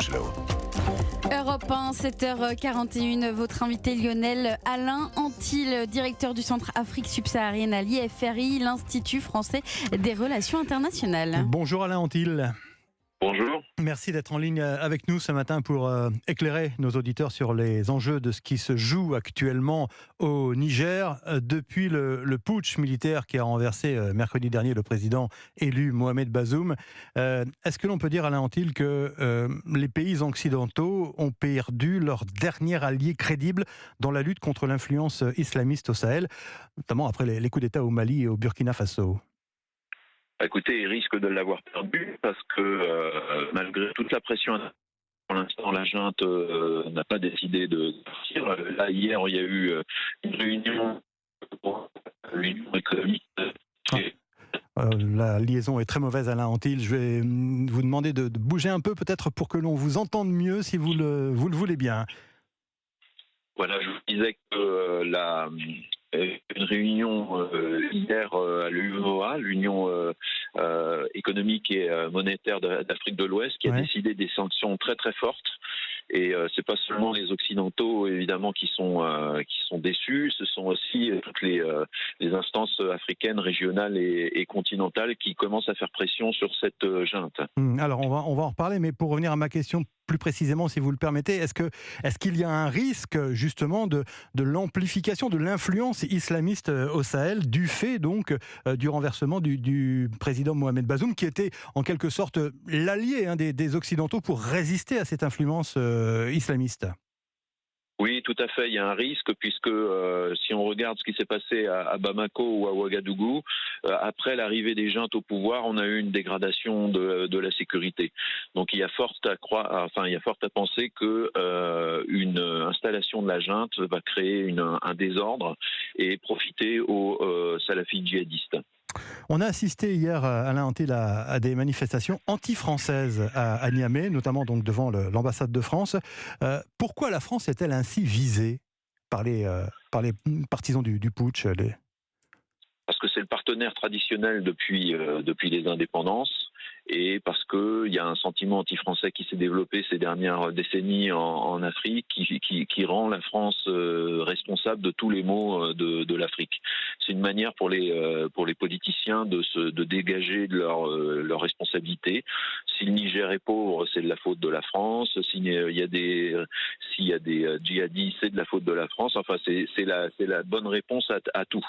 Oslo. Europe 1, 7h41, votre invité Lionel Alain Antil, directeur du Centre Afrique subsaharienne à l'IFRI, l'Institut français des relations internationales. Bonjour Alain Antil. Bonjour. Merci d'être en ligne avec nous ce matin pour éclairer nos auditeurs sur les enjeux de ce qui se joue actuellement au Niger depuis le putsch militaire qui a renversé mercredi dernier le président élu Mohamed Bazoum. Est-ce que l'on peut dire, Alain Antil, que les pays occidentaux ont perdu leur dernier allié crédible dans la lutte contre l'influence islamiste au Sahel, notamment après les coups d'État au Mali et au Burkina Faso ? Écoutez, ils risquent de l'avoir perdu parce que malgré toute la pression, pour l'instant, la junte n'a pas décidé de partir. Là, hier, il y a eu une réunion pour l'Union économique. La liaison est très mauvaise, Alain Antil. Je vais vous demander de bouger un peu, peut-être pour que l'on vous entende mieux, si vous le voulez bien. Voilà, je vous disais que une réunion hier à l'UEMOA, l'Union économique et monétaire d'Afrique de l'Ouest, qui a décidé des sanctions très très fortes. Et c'est pas seulement les Occidentaux évidemment qui sont déçus, ce sont aussi toutes les instances africaines, régionales et continentales qui commencent à faire pression sur cette junte. Alors on va en reparler, mais pour revenir à ma question plus précisément, si vous le permettez, est-ce qu'il y a un risque justement de l'amplification de l'influence islamiste au Sahel du fait donc du renversement du président Mohamed Bazoum, qui était en quelque sorte l'allié des Occidentaux pour résister à cette influence islamiste ? Oui, tout à fait. Il y a un risque puisque si on regarde ce qui s'est passé à Bamako ou à Ouagadougou, après l'arrivée des juntes au pouvoir, on a eu une dégradation de la sécurité. Donc il y a fort à penser que une installation de la junte va créer un désordre et profiter aux salafistes djihadistes. On a assisté hier, Alain Antil, à des manifestations anti-françaises à Niamey, notamment donc devant l'ambassade de France. Pourquoi la France est-elle ainsi visée par les partisans du putsch Parce que c'est le partenaire traditionnel depuis les indépendances. Et parce qu'il y a un sentiment anti-français qui s'est développé ces dernières décennies en Afrique, qui rend la France responsable de tous les maux de l'Afrique. C'est une manière pour les politiciens de dégager de leur responsabilité. Si le Niger est pauvre, c'est de la faute de la France. S'il y a des djihadistes, c'est de la faute de la France. Enfin, c'est la bonne réponse à tout.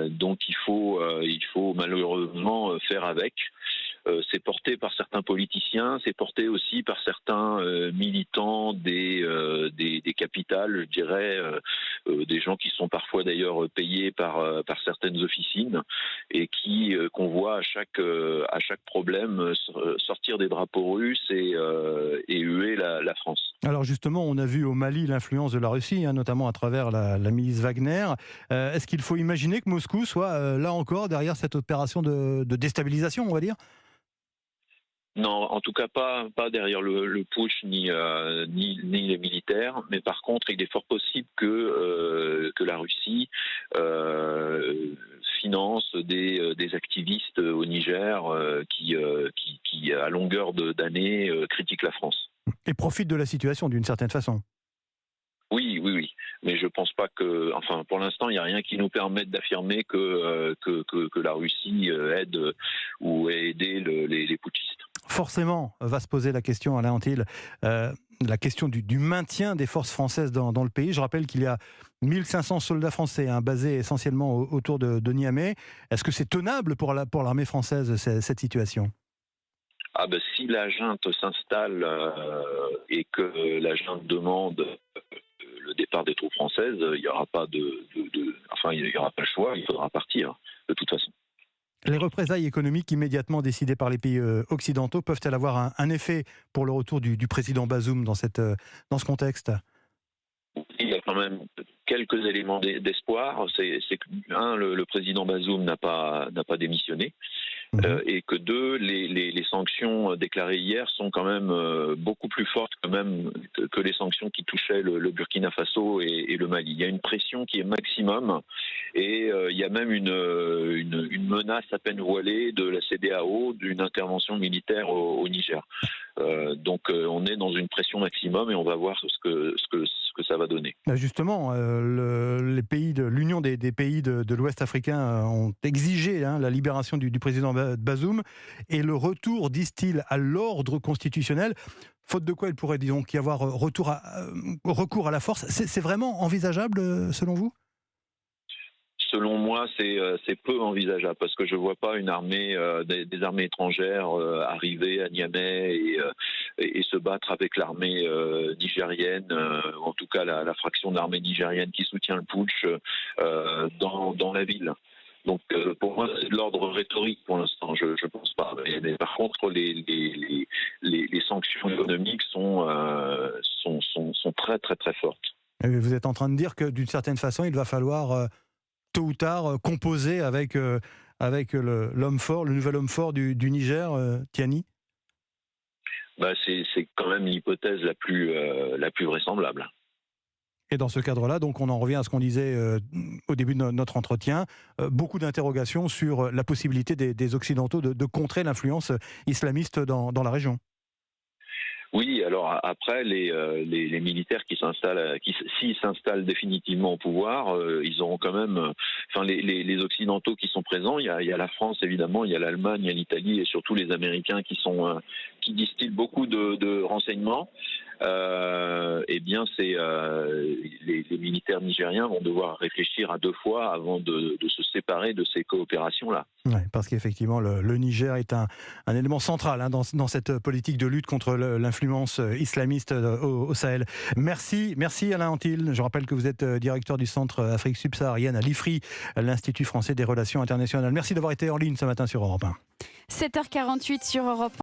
Donc il faut malheureusement faire avec. C'est porté par certains politiciens, c'est porté aussi par certains militants des capitales, je dirais, des gens qui sont parfois d'ailleurs payés par certaines officines et qu'on voit à chaque problème sortir des drapeaux russes et huer la France. Alors justement, on a vu au Mali l'influence de la Russie, notamment à travers la milice Wagner. Est-ce qu'il faut imaginer que Moscou soit là encore derrière cette opération de déstabilisation, on va dire ? Non, en tout cas pas derrière le putsch ni les militaires, mais par contre, il est fort possible que la Russie finance des activistes au Niger qui à longueur d'années critiquent la France. Et profite de la situation d'une certaine façon. Oui. Mais je pense pas que, pour l'instant, il n'y a rien qui nous permette d'affirmer que la Russie aide ou a aidé les putschistes. Forcément, va se poser la question, Alain Antil, la question du maintien des forces françaises dans le pays. Je rappelle qu'il y a 1500 soldats français basés essentiellement autour de Niamey. Est-ce que c'est tenable pour l'armée française, cette situation ? Si la junte s'installe et que la junte demande le départ des troupes françaises, il n'y aura pas il y aura pas le choix, il faudra partir de toute façon. Les représailles économiques immédiatement décidées par les pays occidentaux peuvent-elles avoir un effet pour le retour du président Bazoum dans ce contexte ? Il y a quand même quelques éléments d'espoir. C'est que, le président Bazoum n'a pas démissionné. Et que deux, les sanctions déclarées hier sont quand même beaucoup plus fortes que les sanctions qui touchaient le Burkina Faso et le Mali. Il y a une pression qui est maximum et il y a même une menace à peine voilée de la CEDEAO d'une intervention militaire au Niger. Donc on est dans une pression maximum et on va voir ce que ça va donner. Justement, les pays de l'Union des pays de l'Ouest africain ont exigé la libération du président Bazoum et le retour, disent-ils, à l'ordre constitutionnel. Faute de quoi il pourrait donc y avoir recours à la force. C'est vraiment envisageable selon vous ? Selon moi, c'est peu envisageable parce que je ne vois pas une armée, des armées étrangères arriver à Niamey et se battre avec l'armée nigérienne, en tout cas la fraction de l'armée nigérienne qui soutient le putsch dans la ville. Donc pour moi, c'est de l'ordre rhétorique pour l'instant, je ne pense pas. Mais par contre, les sanctions économiques sont très très très fortes. Et vous êtes en train de dire que d'une certaine façon, il va falloir tôt ou tard composer avec l'homme fort, le nouvel homme fort du Niger, Tiani ? C'est quand même l'hypothèse la plus vraisemblable. Et dans ce cadre-là, donc on en revient à ce qu'on disait au début de notre entretien, beaucoup d'interrogations sur la possibilité des Occidentaux de contrer l'influence islamiste dans la région. Oui, alors après, les militaires s'ils s'installent définitivement au pouvoir, ils auront quand même, les Occidentaux qui sont présents, il y a la France évidemment, il y a l'Allemagne, il y a l'Italie et surtout les Américains qui distillent beaucoup de renseignements. Les militaires nigériens vont devoir réfléchir à deux fois avant de se séparer de ces coopérations-là. Ouais, parce qu'effectivement, le Niger est un élément central dans cette politique de lutte contre l'influence islamiste au Sahel. Merci Alain Antil. Je rappelle que vous êtes directeur du Centre Afrique subsaharienne à l'IFRI, l'Institut français des relations internationales. Merci d'avoir été en ligne ce matin sur Europe 1. 7h48 sur Europe 1.